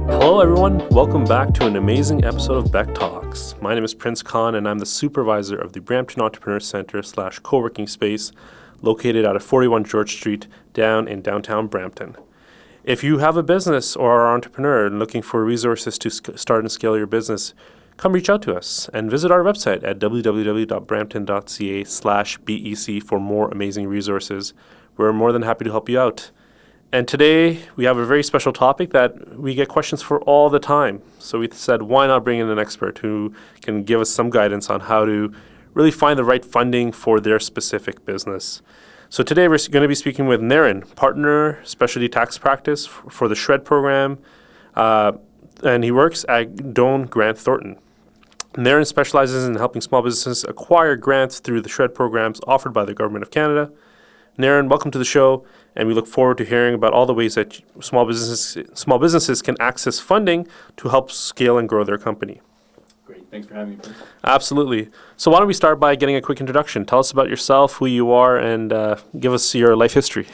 Hello everyone, welcome back to an amazing episode of BEC Talks. My name is Prince Khan and I'm the supervisor of the Brampton Entrepreneur Center / co-working space located out of 41 George Street down in downtown Brampton. If you have a business or are an entrepreneur and looking for resources to start and scale your business, come reach out to us and visit our website at www.brampton.ca/BEC for more amazing resources. We're more than happy to help you out. And today we have a very special topic that we get questions for all the time. So we said, why not bring in an expert who can give us some guidance on how to really find the right funding for their specific business. So today we're going to be speaking with Naren, partner, specialty tax practice for the SR&ED program, and he works at Doane Grant Thornton. Naren specializes in helping small businesses acquire grants through the SR&ED programs offered by the Government of Canada. Naren, welcome to the show, and we look forward to hearing about all the ways that small businesses can access funding to help scale and grow their company. Great. Thanks for having me. Absolutely. So why don't we start by getting a quick introduction. Tell us about yourself, who you are, and give us your life history.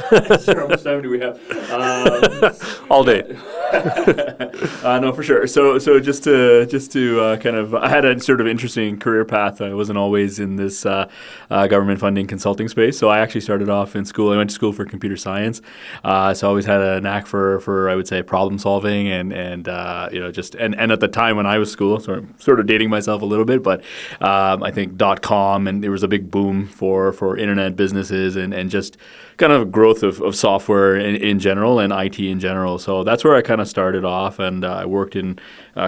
Sure. How much time do we have? All day. No, for sure. So just to kind of, I had a sort of interesting career path. I wasn't always in this government funding consulting space. So I actually started off in school. I went to school for computer science. So I always had a knack for I would say problem solving and at the time when I was school, sort of dating myself a little bit, but I think .com, and there was a big boom for internet businesses and just kind of growth of software in general and IT in general. So that's where I kind of started off, and I worked in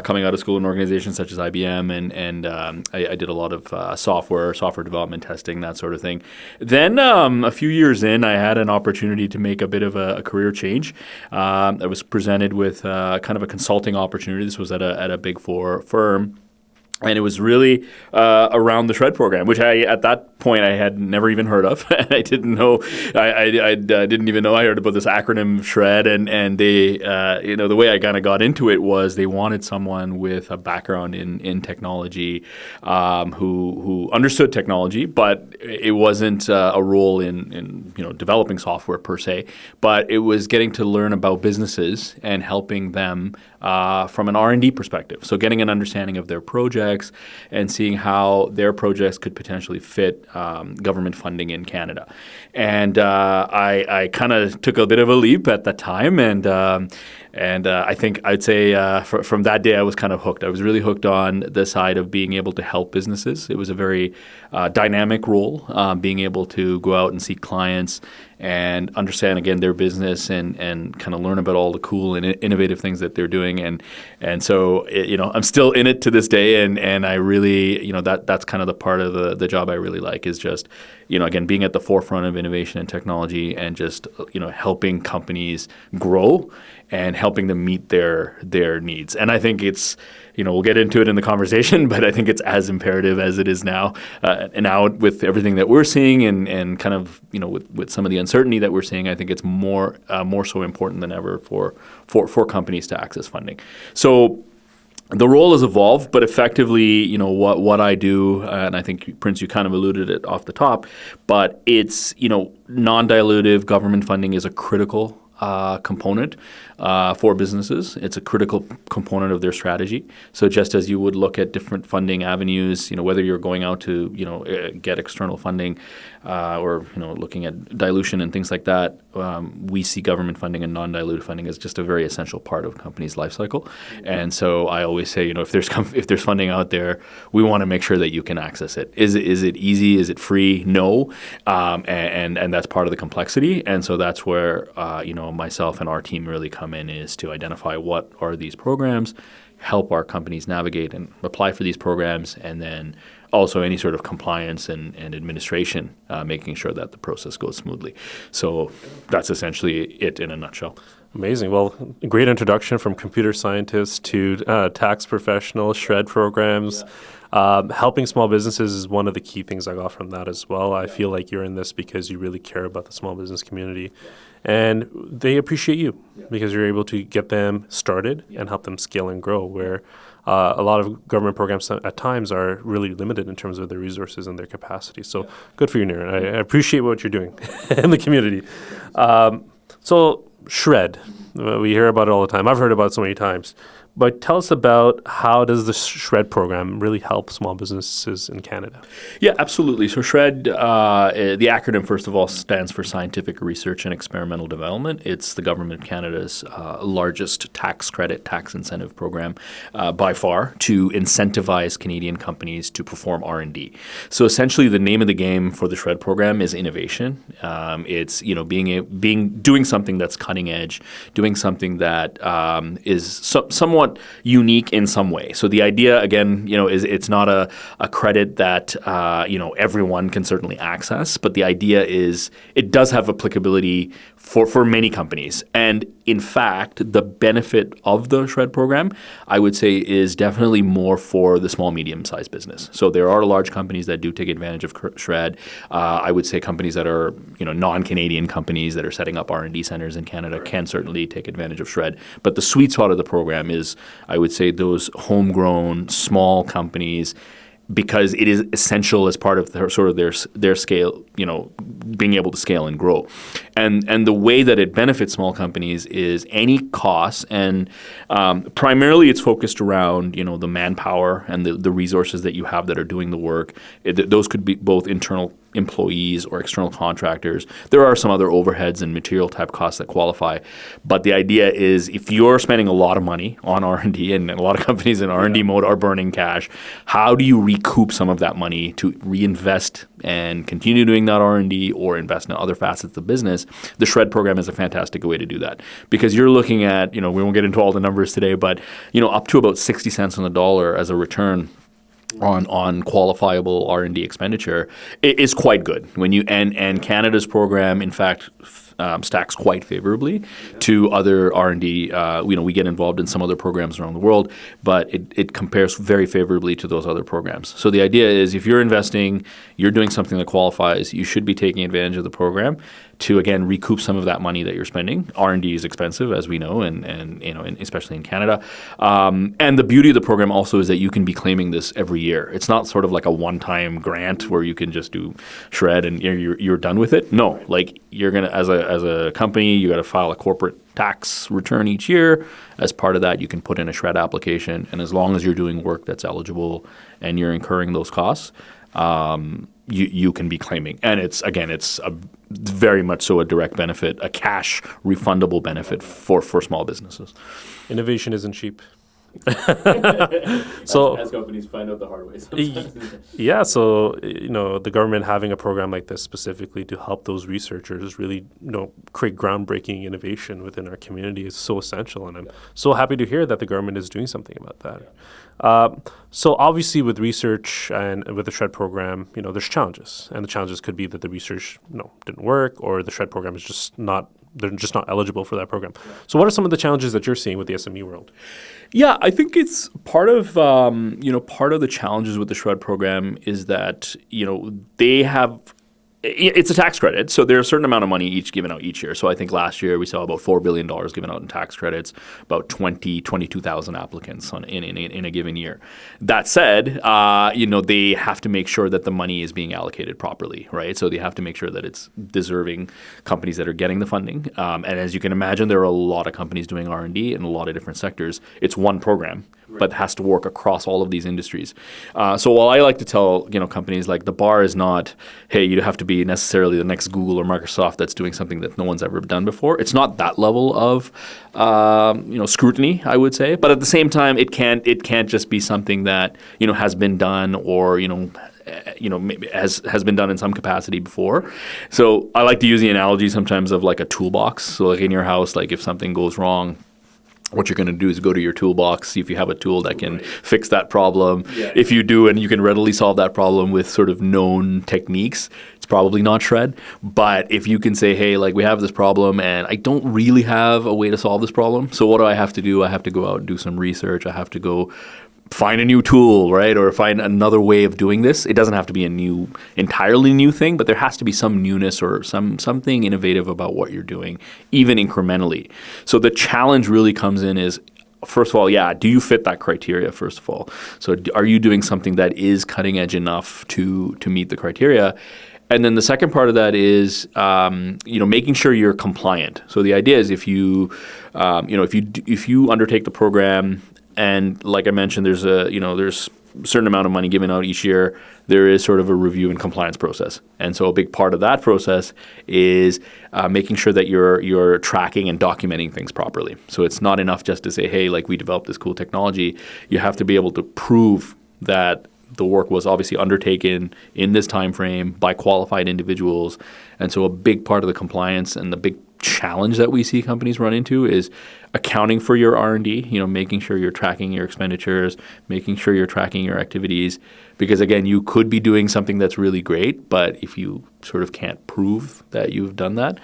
coming out of school in organizations such as IBM, and I did a lot of software development testing, that sort of thing. Then a few years in, I had an opportunity to make a bit of a career change. I was presented with kind of a consulting opportunity. This was at a Big Four firm. And it was really around the SR&ED program, which at that point I had never even heard of. I didn't know. I didn't even know I heard about this acronym SR&ED. And they, the way I kind of got into it was they wanted someone with a background in technology, who understood technology, but it wasn't a role in developing software per se. But it was getting to learn about businesses and helping them from an R&D perspective. So getting an understanding of their projects and seeing how their projects could potentially fit government funding in Canada. And I kind of took a bit of a leap at that time, and I think I'd say from that day I was kind of hooked. I was really hooked on the side of being able to help businesses. It was a very dynamic role, being able to go out and see clients and understand, again, their business and kind of learn about all the cool and innovative things that they're doing. And so, I'm still in it to this day, and I really, that's kind of the part of the job I really like is just, again, being at the forefront of innovation and technology and just, helping companies grow and helping them meet their needs. And I think it's, we'll get into it in the conversation, but I think it's as imperative as it is now. And now with everything that we're seeing and kind of, with some of the uncertainty that we're seeing, I think it's more so important than ever for companies to access funding. So the role has evolved, but effectively, what I do, and I think, Prince, you kind of alluded it off the top, but it's, non-dilutive government funding is a critical component for businesses. It's a critical component of their strategy. So just as you would look at different funding avenues, whether you're going out to, get external funding or, looking at dilution and things like that, we see government funding and non-dilutive funding as just a very essential part of a company's life cycle. And so I always say, if there's funding out there, we want to make sure that you can access it. Is it easy? Is it free? No. And that's part of the complexity. And so that's where, myself and our team really come in, is to identify what are these programs, help our companies navigate and apply for these programs, and then also any sort of compliance and administration, making sure that the process goes smoothly. So that's essentially it in a nutshell. Amazing. Well, great introduction from computer scientist to tax professional, SR&ED programs. Helping small businesses is one of the key things I got from that as well. I feel like you're in this because you really care about the small business community. And they appreciate you because you're able to get them started and help them scale and grow, where a lot of government programs at times are really limited in terms of their resources and their capacity. So good for you, Naren. I appreciate what you're doing in the community. So SR&ED, we hear about it all the time. I've heard about it so many times. But tell us about how does the SR&ED program really help small businesses in Canada? Yeah, absolutely. So SR&ED, the acronym, first of all, stands for Scientific Research and Experimental Development. It's the Government of Canada's largest tax credit, tax incentive program by far to incentivize Canadian companies to perform R&D. So essentially the name of the game for the SR&ED program is innovation. It's doing something that's cutting edge, doing something that is somewhat unique in some way. So the idea, again, is it's not a credit that everyone can certainly access, but the idea is it does have applicability for many companies. And in fact, the benefit of the SR&ED program, I would say, is definitely more for the small, medium-sized business. So there are large companies that do take advantage of SR&ED. I would say companies that are non-Canadian companies that are setting up R&D centers in Canada can certainly take advantage of SR&ED. But the sweet spot of the program is, I would say, those homegrown small companies, because it is essential as part of their scale, being able to scale and grow. And the way that it benefits small companies is any costs, and primarily it's focused around the manpower and the resources that you have that are doing the work. Those could be both internal employees or external contractors. There are some other overheads and material type costs that qualify. But the idea is if you're spending a lot of money on R&D, and a lot of companies in R&D mode are burning cash, how do you recoup some of that money to reinvest and continue doing that R&D or invest in other facets of the business? The SR&ED program is a fantastic way to do that, because you're looking at, we won't get into all the numbers today, but up to about 60 cents on the dollar as a return on qualifiable R&D expenditure is quite good. And Canada's program, in fact, stacks quite favorably to other R&D. We get involved in some other programs around the world, but it compares very favorably to those other programs. So the idea is if you're investing, you're doing something that qualifies, you should be taking advantage of the program to, again, recoup some of that money that you're spending. R&D is expensive, as we know, and especially in Canada. And the beauty of the program also is that you can be claiming this every year. It's not sort of like a one-time grant where you can just do SR&ED and you're done with it. No, like you're gonna, as a company, you got to file a corporate tax return each year. As part of that, you can put in a SR&ED application, and as long as you're doing work that's eligible and you're incurring those costs, you can be claiming. And it's a very much so a direct benefit, a cash refundable benefit for small businesses. Innovation isn't cheap. So as companies find out the hard way sometimes. Yeah, so the government having a program like this specifically to help those researchers really create groundbreaking innovation within our community is so essential, and I'm so happy to hear that the government is doing something about that. So obviously with research and with the SR&ED program, there's challenges, and the challenges could be that the research didn't work, or the SR&ED program is they're just not eligible for that program. So what are some of the challenges that you're seeing with the SME world? Yeah, I think it's part of the challenges with the SR&ED program is that they have. It's a tax credit, so there's a certain amount of money given out each year. So I think last year we saw about $4 billion given out in tax credits, about 22,000 applicants in a given year. That said, they have to make sure that the money is being allocated properly, right? So they have to make sure that it's deserving companies that are getting the funding. And as you can imagine, there are a lot of companies doing R&D in a lot of different sectors. It's one program, but has to work across all of these industries. So while I like to tell companies, like, the bar is not, hey, you have to be necessarily the next Google or Microsoft that's doing something that no one's ever done before. It's not that level of scrutiny, I would say. But at the same time, it can't just be something that has been done or has been done in some capacity before. So I like to use the analogy sometimes of like a toolbox. So like in your house, like if something goes wrong, what you're going to do is go to your toolbox, see if you have a tool that can fix that problem. Yeah. If you do, and you can readily solve that problem with sort of known techniques, it's probably not SR&ED. But if you can say, hey, like, we have this problem and I don't really have a way to solve this problem, so what do I have to do? I have to go out and do some research. I have to go find a new tool, right? Or find another way of doing this. It doesn't have to be entirely new thing, but there has to be some newness or something innovative about what you're doing, even incrementally. So the challenge really comes in is, first of all, do you fit that criteria, first of all? So are you doing something that is cutting edge enough to meet the criteria? And then the second part of that is, making sure you're compliant. So the idea is if you undertake the program, and like I mentioned, there's a certain amount of money given out each year, there is sort of a review and compliance process. And so a big part of that process is making sure that you're tracking and documenting things properly. So it's not enough just to say, hey, like we developed this cool technology. You have to be able to prove that the work was obviously undertaken in this time frame by qualified individuals. And so a big part of the compliance and the big challenge that we see companies run into is accounting for your R&D, making sure you're tracking your expenditures, making sure you're tracking your activities. Because again, you could be doing something that's really great, but if you sort of can't prove that you've done that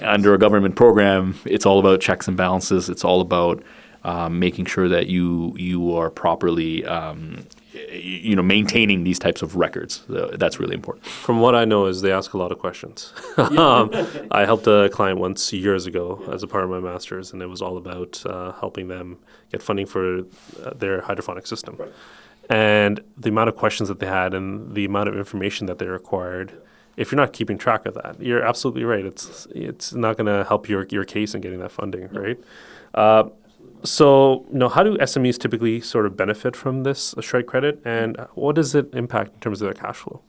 under a government program, it's all about checks and balances. It's all about making sure that you are properly maintaining these types of records. That's really important. From what I know is they ask a lot of questions. I helped a client once years ago as a part of my master's, and it was all about helping them get funding for their hydroponic system. Right. And the amount of questions that they had and the amount of information that they required, if you're not keeping track of that, you're absolutely right. It's not going to help your case in getting that funding, right? So, how do SMEs typically sort of benefit from this SR&ED credit, and what does it impact in terms of their cash flow?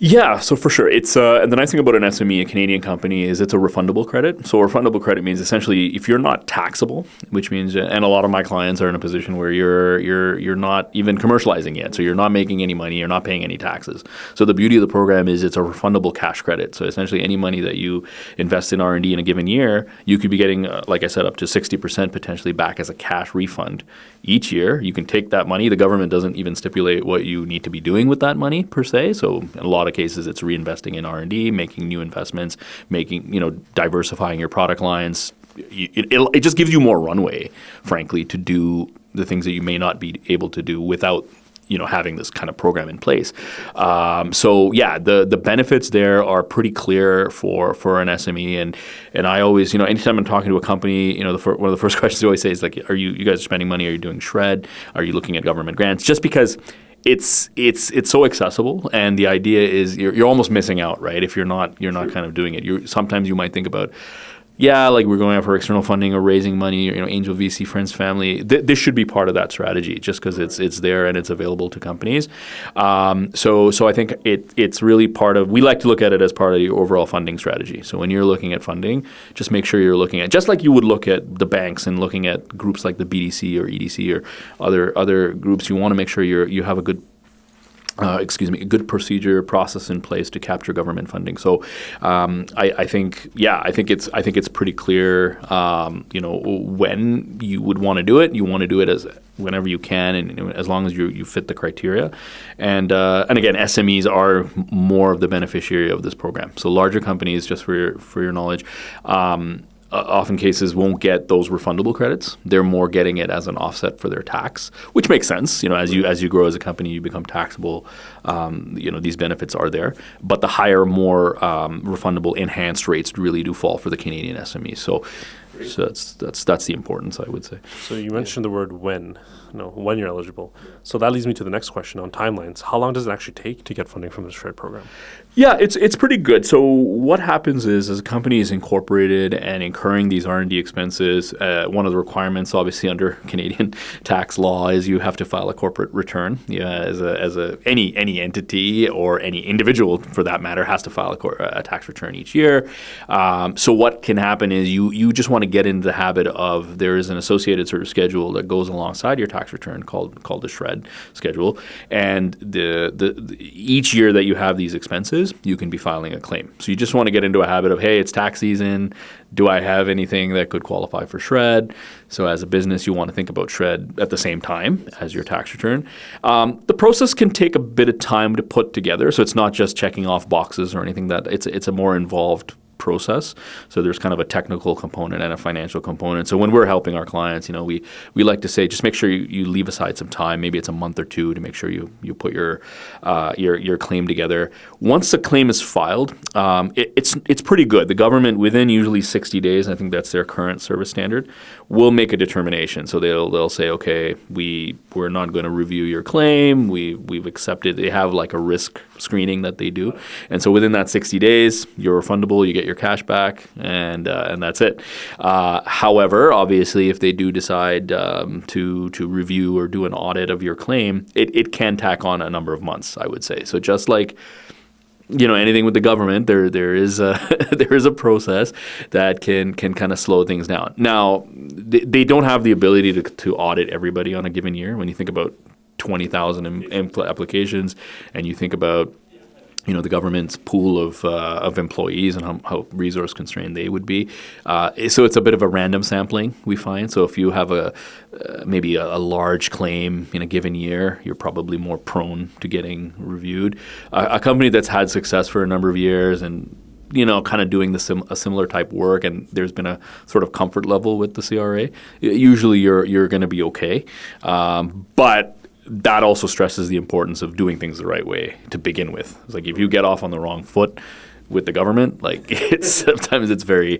Yeah, so for sure. It's and the nice thing about an SME, a Canadian company, is it's a refundable credit. So a refundable credit means essentially if you're not taxable, which means, and a lot of my clients are in a position where you're not even commercializing yet, so you're not making any money, you're not paying any taxes. So the beauty of the program is it's a refundable cash credit. So essentially any money that you invest in R&D in a given year, you could be getting, like I said, up to 60% potentially back as a cash refund each year. You can take that money. The government doesn't even stipulate what you need to be doing with that money per se. So in a lot of cases, it's reinvesting in R&D, making new investments, diversifying your product lines. It just gives you more runway, frankly, to do the things that you may not be able to do without having this kind of program in place. The benefits there are pretty clear for an SME, and I always, anytime I'm talking to a company, one of the first questions I always say is like, are you guys spending money? Are you doing SR&ED? Are you looking at government grants? Just because it's so accessible, and the idea is you're almost missing out, right? If you're not kind of doing it. Sometimes you might think about, like we're going out for external funding or raising money, or angel VC, friends, family. This should be part of that strategy, just because it's there and it's available to companies. So I think it's really part of. We like to look at it as part of your overall funding strategy. So when you're looking at funding, just make sure you're looking at, just like you would look at the banks and looking at groups like the BDC or EDC or other groups. You want to make sure you have a good a good procedure process in place to capture government funding. So I think it's pretty clear. When you would want to do it, you want to do it as whenever you can, and as long as you fit the criteria. And again, SMEs are more of the beneficiary of this program. So larger companies, just for your knowledge, often cases won't get those refundable credits. They're more getting it as an offset for their tax, which makes sense. As you grow as a company, you become taxable. These benefits are there, but the higher, more refundable, enhanced rates really do fall for the Canadian SMEs. So that's the importance, I would say. So you mentioned the word when you're eligible. So that leads me to the next question on timelines. How long does it actually take to get funding from the SR&ED program? Yeah, it's pretty good. So what happens is, as a company is incorporated and incurring these R&D expenses, one of the requirements, obviously under Canadian tax law, is you have to file a corporate return. As any entity or any individual, for that matter, has to file a tax return each year. So what can happen is you just want to get into the habit of, there is an associated sort of schedule that goes alongside your tax return called the SR&ED schedule, and the each year that you have these expenses, you can be filing a claim. So you just want to get into a habit of, hey, it's tax season. Do I have anything that could qualify for SR&ED? So as a business, you want to think about SR&ED at the same time as your tax return. The process can take a bit of time to put together. So it's not just checking off boxes or anything. That it's a more involved process. So there's kind of a technical component and a financial component. So when we're helping our clients, we like to say just make sure you leave aside some time. Maybe it's a month or two to make sure you put your claim together. Once the claim is filed, it's pretty good. The government, within usually 60 days, I think that's their current service standard, will make a determination. So they'll say, okay, we're not going to review your claim. We've accepted. They have like a risk screening that they do, and so within that 60 days, you're refundable. You get your cash back, and that's it. However, obviously, if they do decide to review or do an audit of your claim, it can tack on a number of months, I would say. So just like anything with the government, there is a process that can kind of slow things down. Now, they don't have the ability to audit everybody on a given year. When you think about 20,000 applications, and you think about the government's pool of employees and how resource constrained they would be. So it's a bit of a random sampling, we find. So if you have maybe a large claim in a given year, you're probably more prone to getting reviewed. A company that's had success for a number of years and kind of doing a similar type work, and there's been a sort of comfort level with the CRA, usually you're going to be okay. But that also stresses the importance of doing things the right way to begin with. It's like if you get off on the wrong foot with the government, like sometimes it's very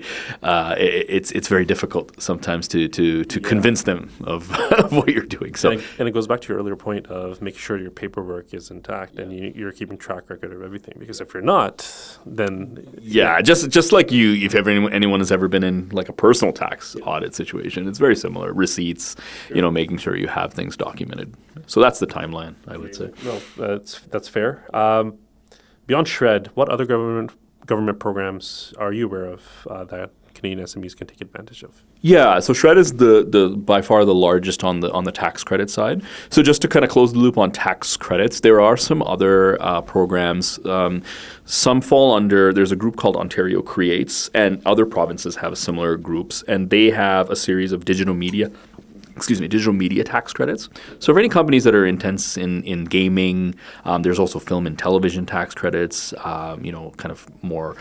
difficult sometimes to convince them of what you're doing. So and it goes back to your earlier point of making sure your paperwork is intact and you're keeping track record of everything. Because if you're not, then just like if anyone has ever been in like a personal tax audit situation, it's very similar. Receipts, making sure you have things documented. So that's the timeline, I would say. No, that's fair. Beyond SR&ED, what other government programs are you aware of that Canadian SMEs can take advantage of? Yeah, so SR&ED is the by far the largest on the tax credit side. So just to kind of close the loop on tax credits, there are some other programs. Some fall under, there's a group called Ontario Creates, and other provinces have similar groups, and they have a series of digital media tax credits. So for any companies that are intense in gaming, there's also film and television tax credits, kind of more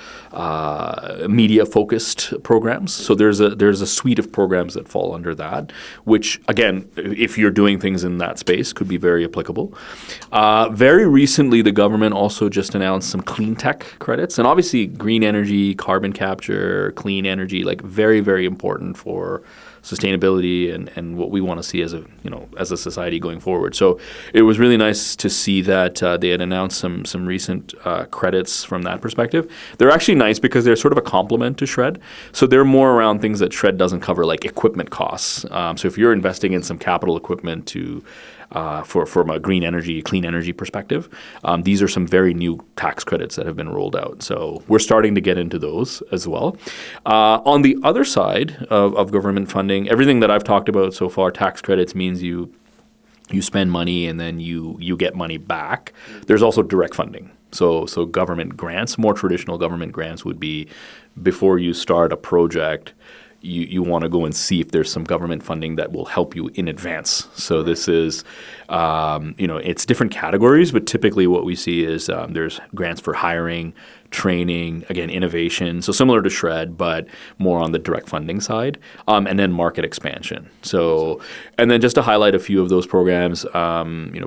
media-focused programs. So there's a suite of programs that fall under that, which, again, if you're doing things in that space, could be very applicable. Very recently, the government also just announced some clean tech credits. And obviously, green energy, carbon capture, clean energy, like very, very important for sustainability and what we want to see as a society going forward. So it was really nice to see that they had announced some recent credits from that perspective. They're actually nice because they're sort of a complement to SR&ED. So they're more around things that SR&ED doesn't cover, like equipment costs. So if you're investing in some capital equipment from a green energy, clean energy perspective, these are some very new tax credits that have been rolled out. So we're starting to get into those as well. On the other side of government funding, everything that I've talked about so far, tax credits means you spend money and then you get money back. There's also direct funding. So government grants, more traditional government grants would be before you start a project, you want to go and see if there's some government funding that will help you in advance. So this is, it's different categories, but typically what we see is there's grants for hiring, training, again, innovation. So similar to SR&ED, but more on the direct funding side, and then market expansion. So, and then just to highlight a few of those programs,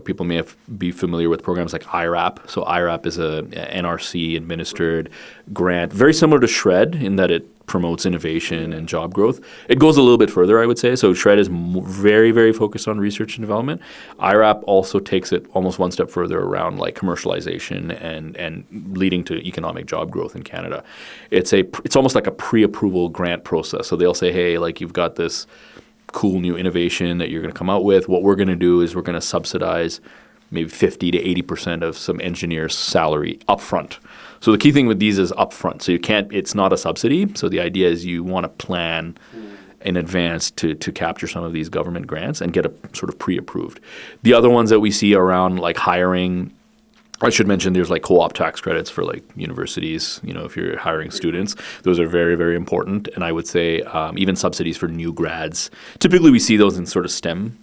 people may be familiar with programs like IRAP. So IRAP is a NRC administered grant, very similar to SR&ED in that it promotes innovation and job growth. It goes a little bit further, I would say. So SR&ED is very, very focused on research and development. IRAP also takes it almost one step further around like commercialization and leading to economic job growth in Canada. It's almost like a pre-approval grant process. So they'll say, hey, like you've got this cool new innovation that you're going to come out with. What we're going to do is we're going to subsidize maybe 50 to 80% of some engineer's salary upfront. So the key thing with these is upfront. So it's not a subsidy. So the idea is you want to plan in advance to capture some of these government grants and get a sort of pre-approved. The other ones that we see around like hiring, I should mention there's like co-op tax credits for like universities, if you're hiring students. Those are very, very important. And I would say even subsidies for new grads. Typically we see those in sort of STEM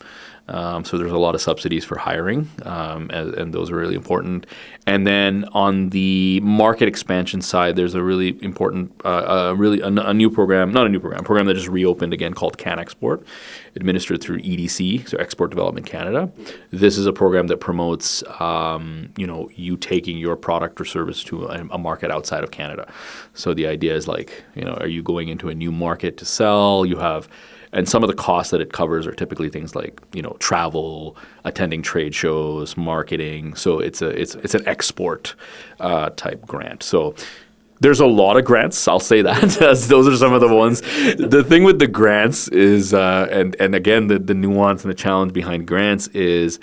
So there's a lot of subsidies for hiring, and those are really important. And then on the market expansion side, there's a really important, a program that just reopened again called CanExport, administered through EDC, so Export Development Canada. This is a program that promotes, you taking your product or service to a market outside of Canada. So the idea is like, are you going into a new market to sell? And some of the costs that it covers are typically things like, travel, attending trade shows, marketing. So it's an export type grant. So there's a lot of grants. I'll say that. Those are some of the ones. The thing with the grants is, and again, the nuance and the challenge behind grants is,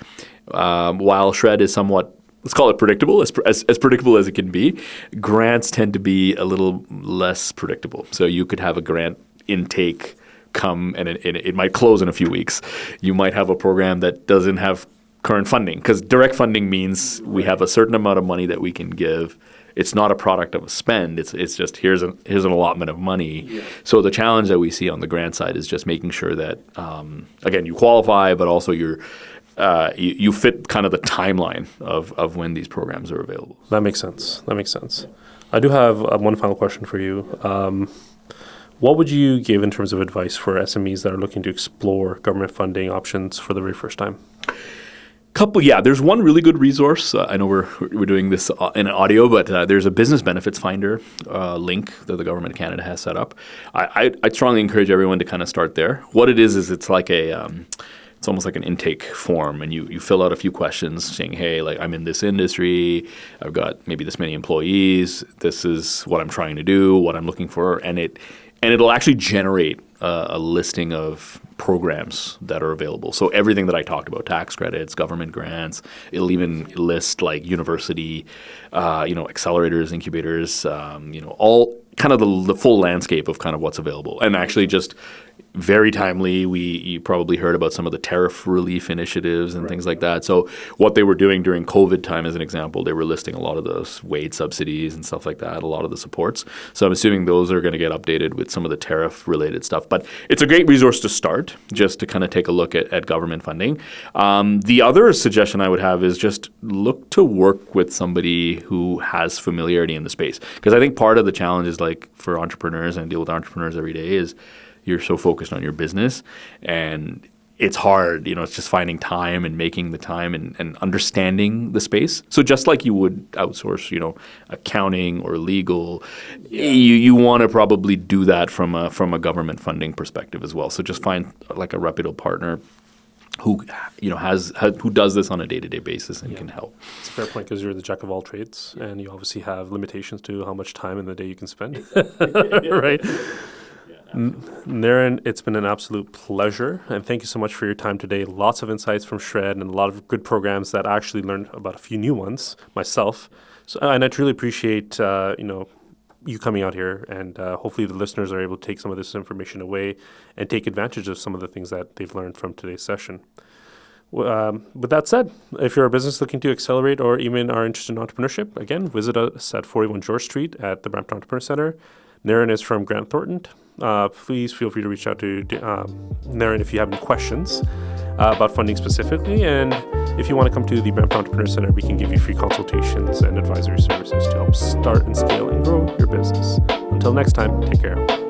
while SR&ED is somewhat, let's call it predictable, as predictable as it can be, grants tend to be a little less predictable. So you could have a grant intake come and it might close in a few weeks. You might have a program that doesn't have current funding, because direct funding means we have a certain amount of money that we can give. It's not a product of a spend. It's just here's an allotment of money. Yeah. So the challenge that we see on the grant side is just making sure that again, you qualify, but also you fit kind of the timeline of when these programs are available. That makes sense. I do have one final question for you. What would you give in terms of advice for SMEs that are looking to explore government funding options for the very first time? There's one really good resource. I know we're doing this in audio, but there's a business benefits finder link that the government of Canada has set up. I strongly encourage everyone to kind of start there. What it is it's like it's almost like an intake form, and you fill out a few questions saying, hey, like I'm in this industry, I've got maybe this many employees, this is what I'm trying to do, what I'm looking for, and it'll actually generate a listing of programs that are available. So everything that I talked about, tax credits, government grants, it'll even list like university, accelerators, incubators, all kind of the full landscape of kind of what's available. And actually just very timely, you probably heard about some of the tariff relief initiatives and things like that. So what they were doing during COVID time, as an example, they were listing a lot of those wage subsidies and stuff like that, a lot of the supports. So I'm assuming those are going to get updated with some of the tariff-related stuff. But it's a great resource to start, just to kind of take a look at government funding. The other suggestion I would have is just look to work with somebody who has familiarity in the space. Because I think part of the challenge is like for entrepreneurs, and I deal with entrepreneurs every day, is you're so focused on your business, and it's hard, it's just finding time and making the time and understanding the space. So just like you would outsource, accounting or legal, you want to probably do that from a government funding perspective as well. So just find like a reputable partner who who does this on a day-to-day basis and can help. It's a fair point, because you're the jack of all trades, and you obviously have limitations to how much time in the day you can spend, right? Naren, it's been an absolute pleasure, and thank you so much for your time today. Lots of insights from SR&ED and a lot of good programs that I actually learned about a few new ones myself. So, and I truly appreciate you coming out here, and hopefully the listeners are able to take some of this information away and take advantage of some of the things that they've learned from today's session. With that said, if you're a business looking to accelerate or even are interested in entrepreneurship, again, visit us at 41 George Street at the Brampton Entrepreneur Center. Naren is from Grant Thornton. Please feel free to reach out to Naren if you have any questions about funding specifically. And if you want to come to the Brampton Entrepreneur Center, we can give you free consultations and advisory services to help start and scale and grow your business. Until next time, take care.